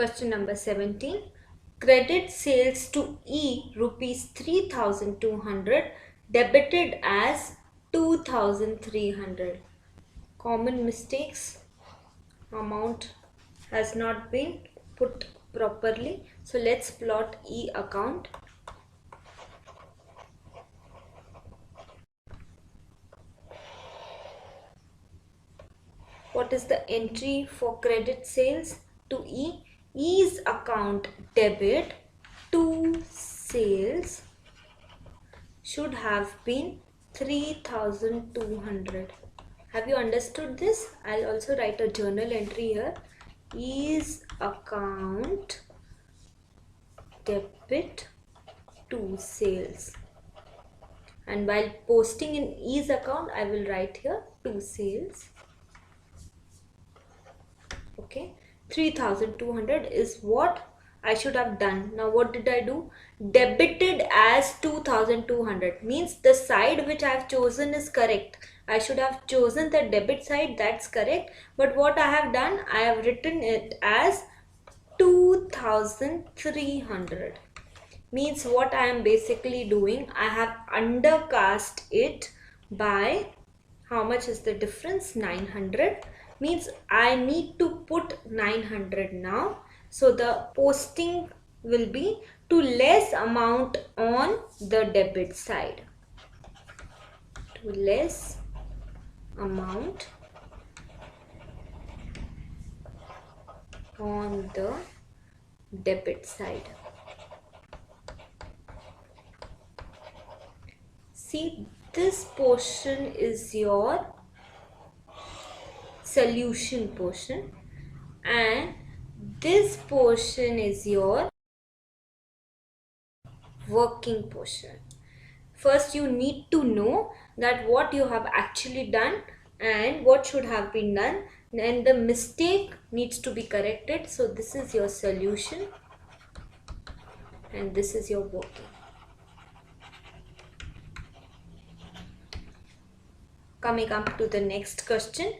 Question number 17. Credit sales to E rupees 3200 debited as 2300. Common mistakes. Amount has not been put properly. So let's plot E account. What is the entry for credit sales to E? E's account debit to sales should have been 3200. Have you understood this? I'll also write a journal entry here. E's account debit to sales. And while posting in E's account, I will write here to sales. Okay, 3200 is what I should have done. Now what did I do? Debited as 2200 means the side which I have chosen is correct. I should have chosen the debit side, that's correct. But what I have done, I have written it as 2300. Means what I am basically doing, I have undercast it by, how much is the difference? 900. Means I need to put 900 now. So the posting will be to less amount on the debit side. To less amount on the debit side. See, this portion is your solution portion and this portion is your working portion. First you need to know that what you have actually done and what should have been done, and the mistake needs to be corrected. So this is your solution and this is your working. Coming up to the next question.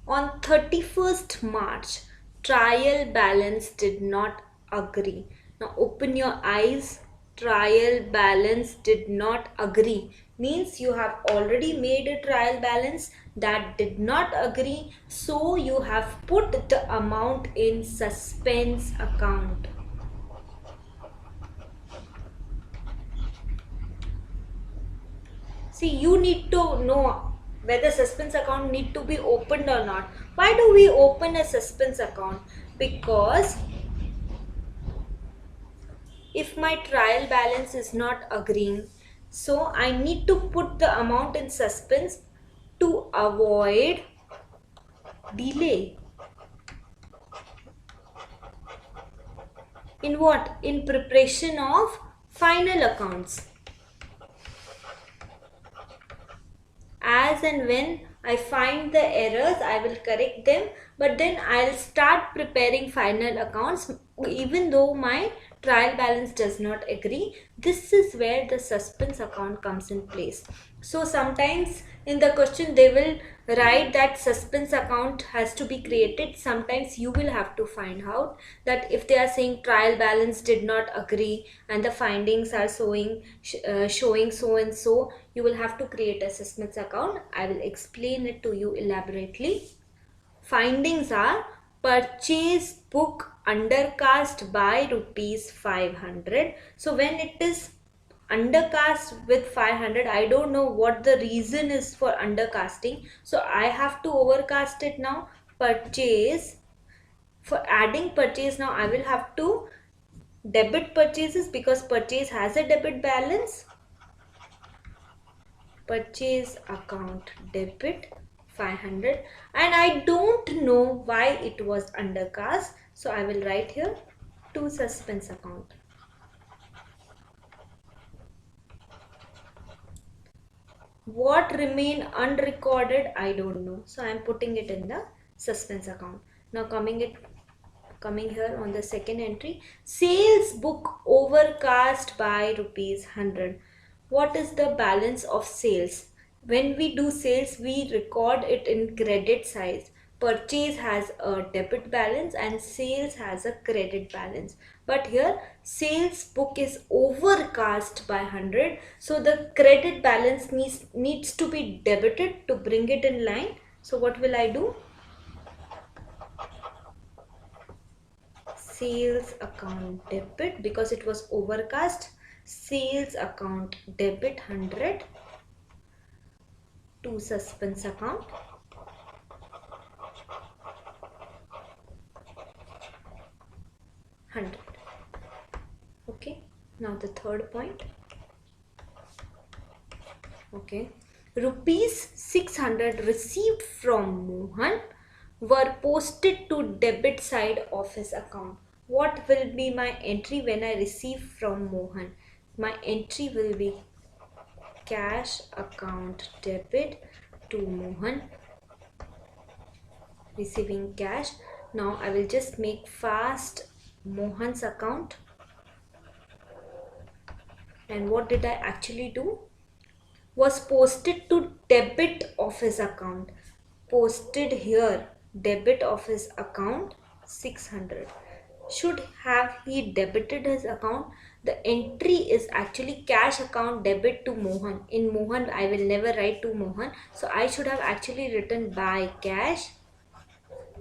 On 31st March, trial balance did not agree. Now open your eyes. Trial balance did not agree means you have already made a trial balance that did not agree. So you have put the amount in suspense account. See, you need to know whether suspense account need to be opened or not. Why do we open a suspense account? Because if my trial balance is not agreeing, so I need to put the amount in suspense to avoid delay. In what? In preparation of final accounts. As and when I find the errors, I will correct them, but then I'll start preparing final accounts even though my trial balance does not agree. This is where the suspense account comes in place. So sometimes in the question they will write that suspense account has to be created. Sometimes you will have to find out that if they are saying trial balance did not agree and the findings are showing so and so, you will have to create a suspense account. I will explain it to you elaborately. Findings are: purchase book undercast by rupees 500. So when it is undercast with 500, I don't know what the reason is for undercasting, so I have to overcast it now. Purchase, for adding purchase, now I will have to debit purchases because purchase has a debit balance. Purchase account debit 500, and I don't know why it was undercast, so I will write here to suspense account. What remain unrecorded, I don't know, so I am putting it in the suspense account. Now coming here on the second entry, sales book overcast by rupees 100. What is the balance of sales? When we do sales, we record it in credit side. purchase has a debit balance and sales has a credit balance. But here sales book is overcast by 100, so the credit balance needs to be debited to bring it in line. So what will I do? Sales account debit, because it was overcast, sales account debit 100 to suspense account. 100. Okay, now the third point. Okay, rupees 600 received from Mohan were posted to debit side of his account. What will be my entry when I receive from Mohan? My entry will be cash account debit to Mohan, receiving cash. Now I will just make fast Mohan's account. And what did I actually do? Was posted to debit of his account. Posted here, debit of his account 600. Should have he debited his account? The entry is actually cash account debit to Mohan. In Mohan, I will never write to Mohan. So I should have actually written by cash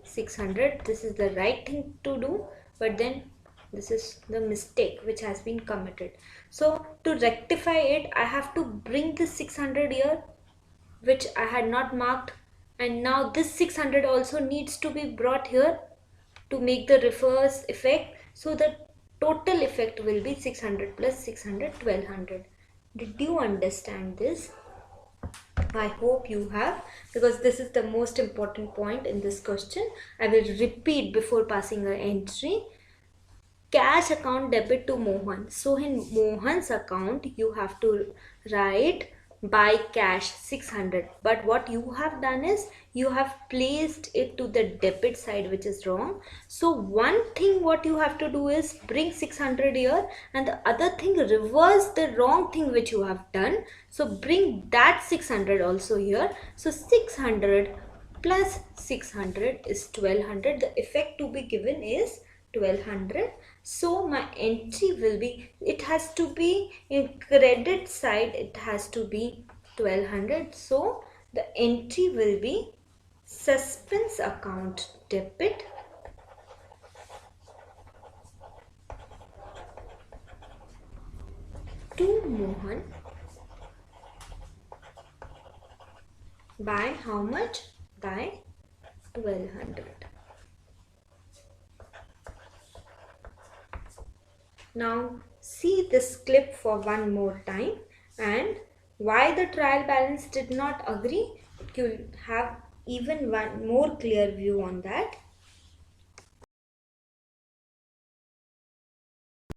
600. This is the right thing to do, but then this is the mistake which has been committed. So to rectify it, I have to bring this 600 here, which I had not marked, and now this 600 also needs to be brought here to make the reverse effect. So the total effect will be 600 plus 600, 1200. Did you understand this? I hope you have, because this is the most important point in this question. I will repeat before passing an entry. Cash account debit to Mohan. So in Mohan's account, you have to write by cash 600. But what you have done is you have placed it to the debit side, which is wrong. So one thing what you have to do is bring 600 here, and the other thing, reverse the wrong thing which you have done. So bring that 600 also here. So 600 plus 600 is 1200. The effect to be given is 1200. So my entry will be, it has to be in credit side, it has to be 1200. So the entry will be suspense account debit to Mohan by how much? By 1200. Now see this clip for one more time, and why the trial balance did not agree, you'll have even one more clear view on that.